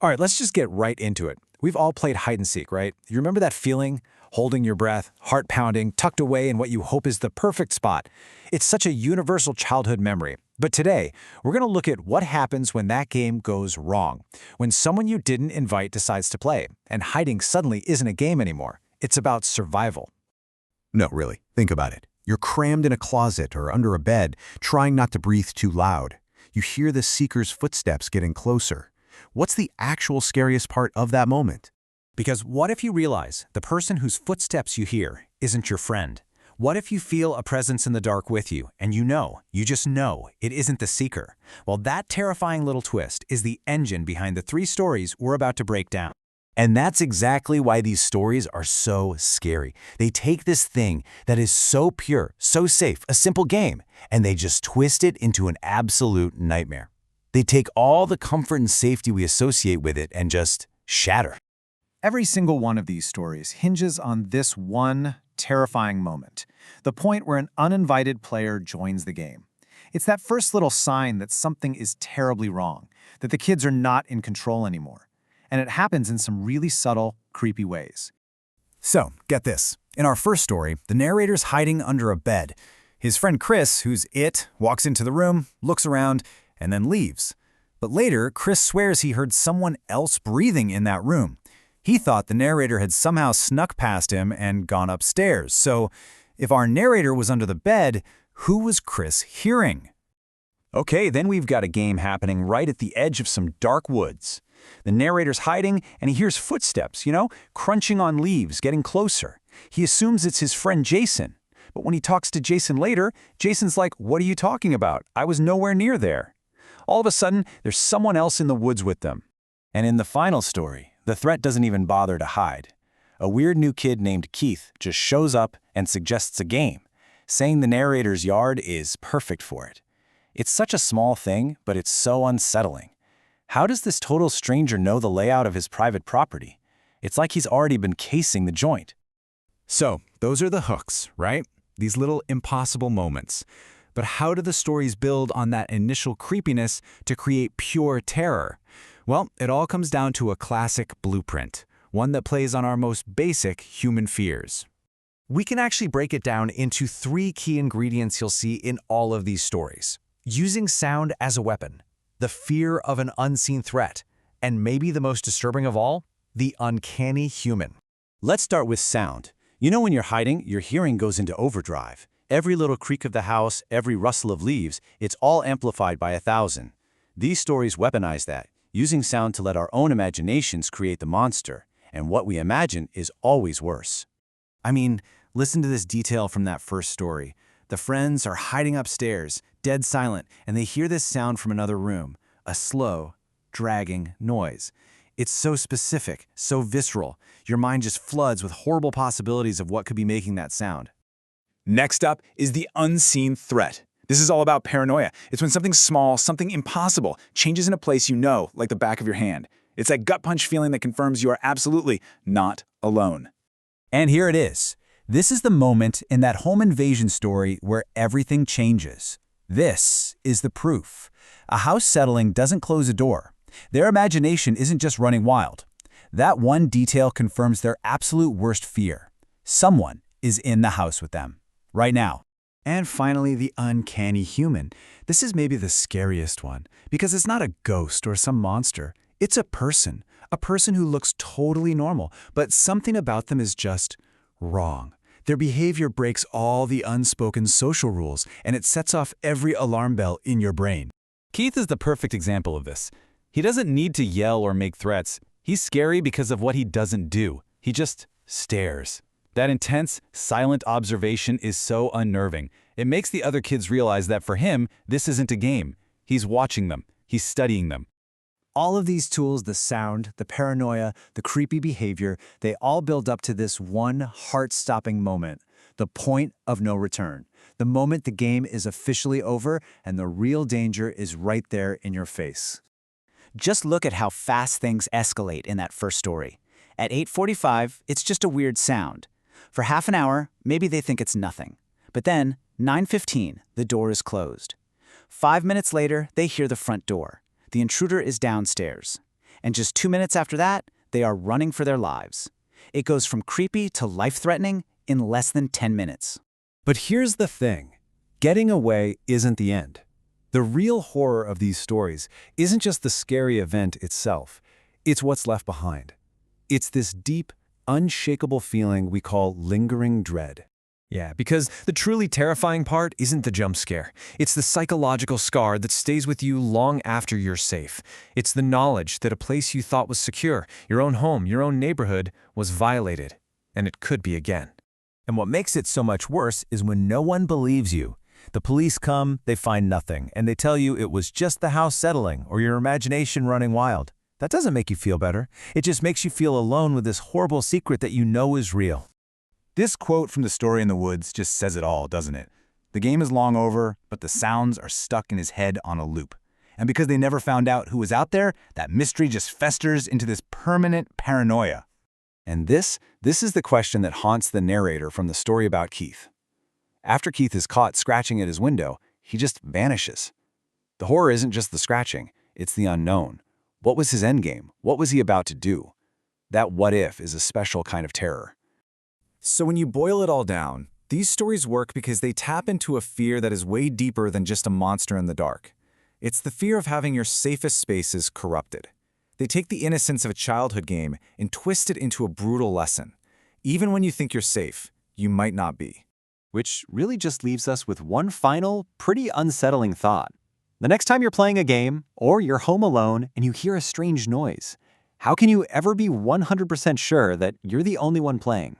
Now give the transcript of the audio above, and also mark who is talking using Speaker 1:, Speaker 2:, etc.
Speaker 1: All right, let's just get right into it. We've all played hide and seek, right? You remember that feeling? Holding your breath, heart pounding, tucked away in what you hope is the perfect spot. It's such a universal childhood memory. But today, we're going to look at what happens when that game goes wrong. When someone you didn't invite decides to play, and hiding suddenly isn't a game anymore. It's about survival.
Speaker 2: No, really. Think about it. You're crammed in a closet or under a bed, trying not to breathe too loud. You hear the seeker's footsteps getting closer. What's the actual scariest part of that moment?
Speaker 1: Because what if you realize the person whose footsteps you hear isn't your friend? What if you feel a presence in the dark with you, and you just know, it isn't the seeker? Well, that terrifying little twist is the engine behind the 3 stories we're about to break down.
Speaker 2: And that's exactly why these stories are so scary. They take this thing that is so pure, so safe, a simple game, and they just twist it into an absolute nightmare. They take all the comfort and safety we associate with it and just shatter.
Speaker 1: Every single one of these stories hinges on this one terrifying moment, the point where an uninvited player joins the game. It's that first little sign that something is terribly wrong, that the kids are not in control anymore. And it happens in some really subtle, creepy ways.
Speaker 2: So, get this. In our first story, the narrator's hiding under a bed. His friend Chris, who's it, walks into the room, looks around, and then leaves. But later, Chris swears he heard someone else breathing in that room. He thought the narrator had somehow snuck past him and gone upstairs. So, if our narrator was under the bed, who was Chris hearing? Okay, then we've got a game happening right at the edge of some dark woods. The narrator's hiding, and he hears footsteps, crunching on leaves, getting closer. He assumes it's his friend Jason. But when he talks to Jason later, Jason's like, "What are you talking about? I was nowhere near there." All of a sudden, there's someone else in the woods with them. And in the final story, the threat doesn't even bother to hide. A weird new kid named Keith just shows up and suggests a game, saying the narrator's yard is perfect for it. It's such a small thing, but it's so unsettling. How does this total stranger know the layout of his private property? It's like he's already been casing the joint. So, those are the hooks, right? These little impossible moments. But how do the stories build on that initial creepiness to create pure terror? Well, it all comes down to a classic blueprint, one that plays on our most basic human fears. We can actually break it down into 3 key ingredients you'll see in all of these stories. Using sound as a weapon, the fear of an unseen threat, and maybe the most disturbing of all, the uncanny human. Let's start with sound. When you're hiding, your hearing goes into overdrive. Every little creak of the house, every rustle of leaves, it's all amplified by 1,000. These stories weaponize that, using sound to let our own imaginations create the monster, and what we imagine is always worse. I mean, listen to this detail from that first story. The friends are hiding upstairs, dead silent, and they hear this sound from another room, a slow, dragging noise. It's so specific, so visceral. Your mind just floods with horrible possibilities of what could be making that sound.
Speaker 3: Next up is the unseen threat. This is all about paranoia. It's when something small, something impossible, changes in a place you know, like the back of your hand. It's that gut punch feeling that confirms you are absolutely not alone.
Speaker 2: And here it is. This is the moment in that home invasion story where everything changes. This is the proof. A house settling doesn't close a door. Their imagination isn't just running wild. That one detail confirms their absolute worst fear. Someone is in the house with them, right now. And finally, the uncanny human. This is maybe the scariest one, because it's not a ghost or some monster. It's a person who looks totally normal, but something about them is just wrong. Their behavior breaks all the unspoken social rules, and it sets off every alarm bell in your brain. Keith is the perfect example of this. He doesn't need to yell or make threats. He's scary because of what he doesn't do. He just stares. That intense, silent observation is so unnerving. It makes the other kids realize that for him, this isn't a game. He's watching them. He's studying them.
Speaker 1: All of these tools, the sound, the paranoia, the creepy behavior, they all build up to this one heart-stopping moment, the point of no return. The moment the game is officially over and the real danger is right there in your face. Just look at how fast things escalate in that first story. At 8:45, it's just a weird sound. For half an hour, maybe they think it's nothing. But then, 9:15, the door is closed. 5 minutes later, they hear the front door. The intruder is downstairs. And just 2 minutes after that, they are running for their lives. It goes from creepy to life-threatening in less than 10 minutes.
Speaker 2: But here's the thing. Getting away isn't the end. The real horror of these stories isn't just the scary event itself. It's what's left behind. It's this deep, unshakable feeling we call lingering dread.
Speaker 4: Yeah, because the truly terrifying part isn't the jump scare. It's the psychological scar that stays with you long after you're safe. It's the knowledge that a place you thought was secure, your own home, your own neighborhood, was violated. And it could be again.
Speaker 2: And what makes it so much worse is when no one believes you. The police come, they find nothing, and they tell you it was just the house settling or your imagination running wild. That doesn't make you feel better. It just makes you feel alone with this horrible secret that you know is real.
Speaker 3: This quote from The Story in the Woods just says it all, doesn't it? The game is long over, but the sounds are stuck in his head on a loop. And because they never found out who was out there, that mystery just festers into this permanent paranoia. And this is the question that haunts the narrator from the story about Keith. After Keith is caught scratching at his window, he just vanishes. The horror isn't just the scratching, it's the unknown. What was his endgame? What was he about to do? That what if is a special kind of terror.
Speaker 2: So when you boil it all down, these stories work because they tap into a fear that is way deeper than just a monster in the dark. It's the fear of having your safest spaces corrupted. They take the innocence of a childhood game and twist it into a brutal lesson. Even when you think you're safe, you might not be.
Speaker 1: Which really just leaves us with one final, pretty unsettling thought. The next time you're playing a game, or you're home alone and you hear a strange noise, how can you ever be 100% sure that you're the only one playing?